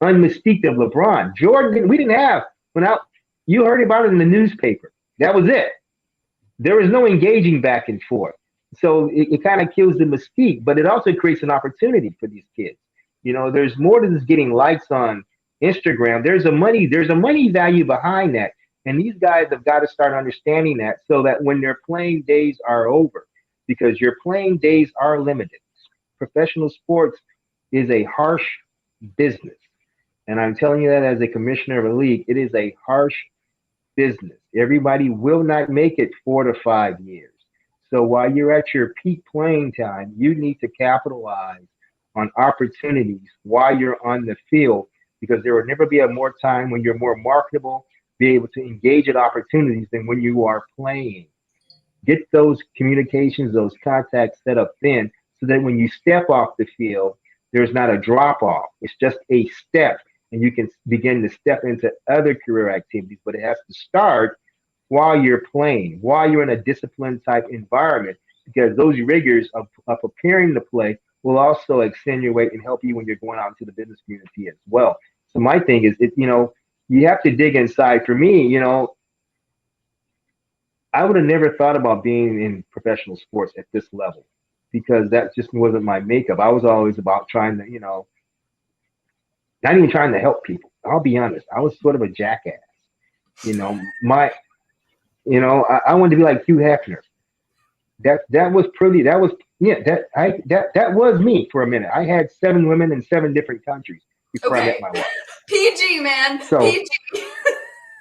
Speaker 3: unmystique of LeBron. Jordan, we didn't have when I you heard about it in the newspaper. That was it. There was no engaging back and forth. So it kind of kills the mystique, but it also creates an opportunity for these kids. You know, there's more than just getting likes on Instagram. There's a money value behind that. And these guys have got to start understanding that so that when their playing days are over, because your playing days are limited. Professional sports is a harsh business. And I'm telling you that as a commissioner of a league, it is a harsh business. Everybody will not make it 4 to 5 years. So while you're at your peak playing time, you need to capitalize on opportunities while you're on the field, because there will never be a more time when you're more marketable, be able to engage at opportunities than when you are playing. Get those communications, those contacts set up then, so that when you step off the field, there's not a drop off. It's just a step, and you can begin to step into other career activities, but it has to start while you're playing, while you're in a disciplined type environment, because those rigors of preparing to play will also accentuate and help you when you're going out into the business community as well. So my thing is, you know, you have to dig inside. For me, you know, I would have never thought about being in professional sports at this level, because that just wasn't my makeup. I was always about trying to, you know, not even trying to help people. I'll be honest. I was sort of a jackass. You know, I wanted to be like Hugh Hefner. That was pretty. That was yeah. That was me for a minute. I had 7 women in 7 different countries before I met my wife.
Speaker 2: PG, man.
Speaker 3: So,
Speaker 2: PG.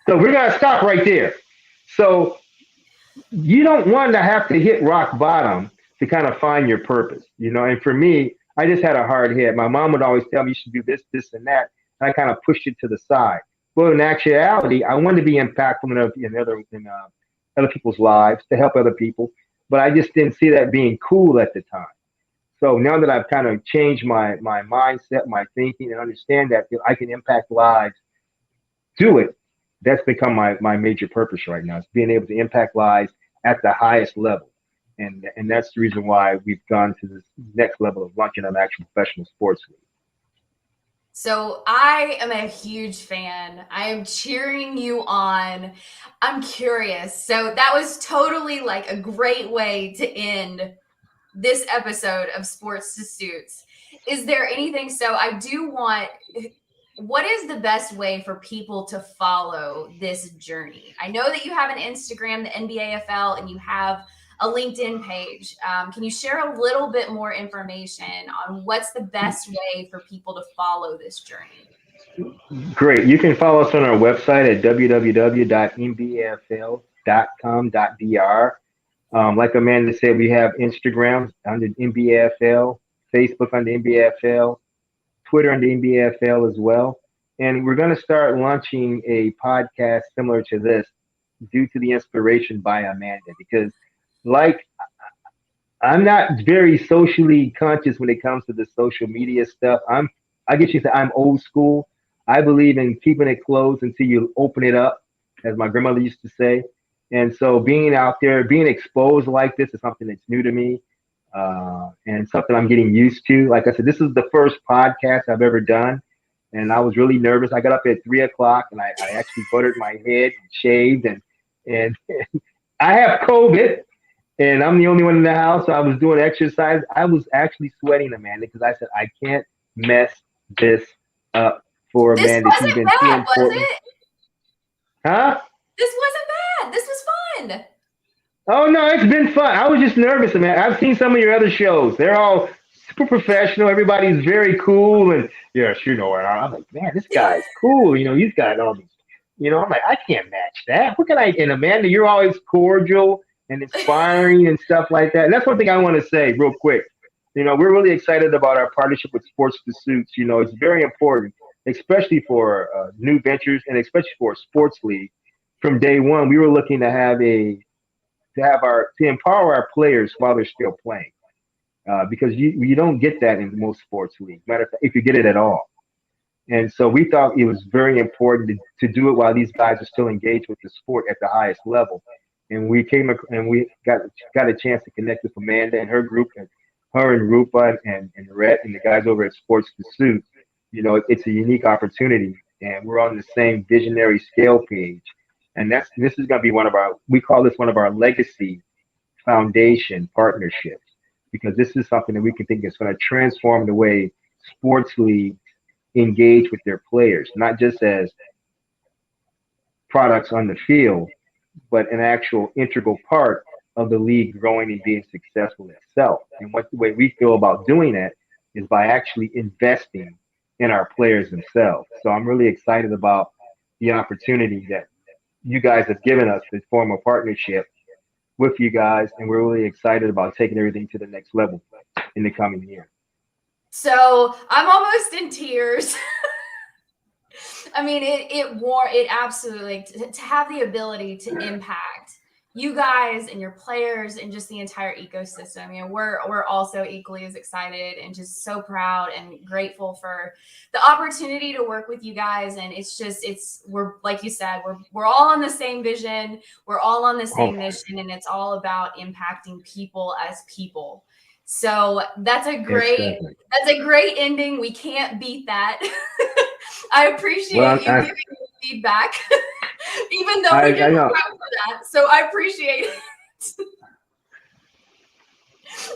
Speaker 3: so we're gonna stop right there. So you don't want to have to hit rock bottom to kind of find your purpose, you know. And for me, I just had a hard head. My mom would always tell me you should do this, this, and that, and I kind of pushed it to the side. Well, in actuality, I wanted to be impactful in other people's lives, to help other people, but I just didn't see that being cool at the time. So now that I've kind of changed my mindset, my thinking, and understand that I can impact lives, do it. That's become my major purpose right now. It's being able to impact lives at the highest level. And that's the reason why we've gone to this next level of launching an actual professional sports league.
Speaker 2: So I am a huge fan. I am cheering you on. I'm curious. So that was totally like a great way to end this episode of Sports to Suits. Is there anything? So I do want, what is the best way for people to follow this journey? I know that you have an Instagram, the NBAFL, and you have a LinkedIn page. Can you share a little bit more information on what's the best way for people to follow this journey?
Speaker 3: Great. You can follow us on our website at www.nbafl.com.br. Like Amanda said, we have Instagram under NBAFL, Facebook under NBAFL, Twitter under NBAFL as well. And we're going to start launching a podcast similar to this due to the inspiration by Amanda, because like I'm not very socially conscious when it comes to the social media stuff. I guess you say I'm old school. I believe in keeping it closed until you open it up, as my grandmother used to say. And so being out there, being exposed like this is something that's new to me, and something I'm getting used to. Like I said, this is the first podcast I've ever done, and I was really nervous. I got up at 3 o'clock and I actually buttered my head and shaved, and I have COVID. And I'm the only one in the house, so I was doing exercise. I was actually sweating, Amanda, because I said, I can't mess this up for
Speaker 2: This
Speaker 3: Amanda. She's
Speaker 2: wasn't
Speaker 3: been too
Speaker 2: bad, was
Speaker 3: important.
Speaker 2: it?
Speaker 3: Huh?
Speaker 2: This wasn't bad. This was fun.
Speaker 3: Oh, no, it's been fun. I was just nervous, man. I've seen some of your other shows. They're all super professional. Everybody's very cool. And yes, you know, and I'm like, man, this guy's cool. You know, he's got all these, you know, I'm like, I can't match that. What can I, and Amanda, you're always cordial and inspiring and stuff like that. And that's one thing I want to say real quick. You know, we're really excited about our partnership with Sports Pursuits. You know, it's very important, especially for new ventures and especially for a sports league. From day one, we were looking to to empower our players while they're still playing, because you don't get that in most sports leagues. Matter of fact, if you get it at all. And so we thought it was very important to do it while these guys are still engaged with the sport at the highest level. And we got a chance to connect with Amanda and her group, and her and Rupa and Rhett and the guys over at Sports Pursuit. You know, it's a unique opportunity, and we're on the same visionary scale page. And this is going to be we call this one of our legacy foundation partnerships, because this is something that we can think is going to transform the way sports leagues engage with their players, not just as products on the field, but an actual integral part of the league growing and being successful itself. And the way we feel about doing that is by actually investing in our players themselves. So I'm really excited about the opportunity that you guys have given us to form a partnership with you guys, and we're really excited about taking everything to the next level in the coming year.
Speaker 2: So I'm almost in tears. I mean, it absolutely, to have the ability to impact you guys and your players and just the entire ecosystem. You know, we're also equally as excited and just so proud and grateful for the opportunity to work with you guys. And we're, like you said, we're all on the same vision. We're all on the same mission, and it's all about impacting people as people. So that's a great ending. We can't beat that. I appreciate you giving me feedback, even though we didn't prep for that. So I appreciate it.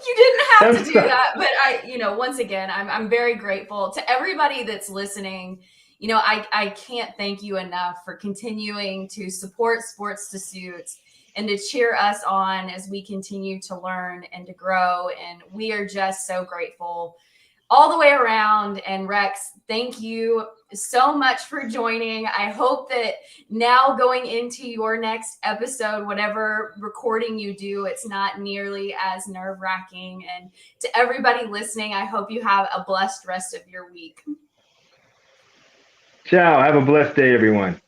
Speaker 2: You didn't have to do that, but once again, I'm very grateful to everybody that's listening. You know, I can't thank you enough for continuing to support Sports to Suits and to cheer us on as we continue to learn and to grow. And we are just so grateful all the way around. And Rex, thank you so much for joining. I hope that now going into your next episode, whatever recording you do, it's not nearly as nerve-wracking. And to everybody listening, I hope you have a blessed rest of your week.
Speaker 3: Ciao. Have a blessed day, everyone.